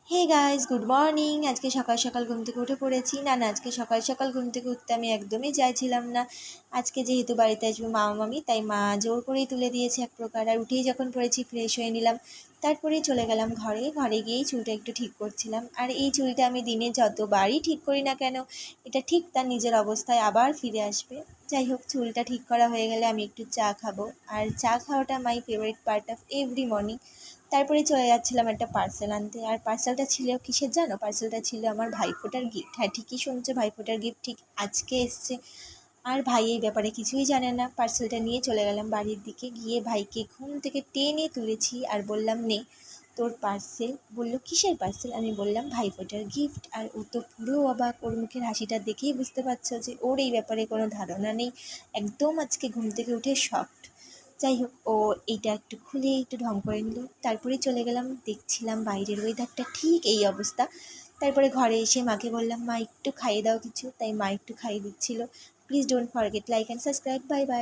Hey guys, good morning. আজকে সকাল সকাল ঘুম থেকে উঠে পড়েছি। না, আজকে সকাল সকাল ঘুম থেকে উঠতে আমি একদমই চাইছিলাম না। আজকে যেহেতু বাড়িতে আসবে মামা মামি, তাই মা জোর করেই তুলে দিয়েছে এক প্রকার। আর উঠেই যখন পড়েছি, ফ্রেশ হয়ে নিলাম। তারপরেই চলে গেলাম ঘরে গিয়েই চুলটা একটু ঠিক করছিলাম। আর এই চুলটা আমি দিনে যতবারই ঠিক করি না কেন, এটা ঠিক তার নিজের অবস্থায় আবার ফিরে আসবে। যাই হোক, চুলটা ঠিক করা হয়ে গেলে আমি একটু চা খাবো। আর চা খাওয়াটা my favourite part of every morning. তারপরে চলে যাচ্ছিলাম একটা পার্সেল আনতে। আর পার্সেলটা ছিল কিসের জানো? পার্সেলটা ছিল আমার ভাইফোঁটার গিফট। হ্যাঁ, ঠিকই শুনছো, ভাইফোঁটার গিফট ঠিক আজকে এসছে। আর ভাই এই ব্যাপারে কিছুই জানে না। পার্সেলটা নিয়ে চলে গেলাম বাড়ির দিকে। গিয়ে ভাইকে ঘুম থেকে টেনে তুলেছি আর বললাম, নে তোর পার্সেল। বলল, কিসের পার্সেল? আমি বললাম, ভাইফোঁটার গিফট। আর ও তো পুরো অবাক। ওর মুখের হাসিটা দেখেই বুঝতে পারছো যে ওর এই ব্যাপারে কোনো ধারণা নেই। একদম আজকে ঘুম থেকে উঠে শকড। যাই হোক, ও এইটা একটু খুলে একটু ঢং করে নিল। তারপরেই চলে গেলাম, দেখছিলাম বাইরের ওয়েদারটা ঠিক এই অবস্থা। তারপরে ঘরে এসে মাকে বললাম, মা একটু খাইয়ে দাও কিছু। তাই মা একটু খাইয়ে দিচ্ছিল। Please don't forget like and subscribe. Bye bye.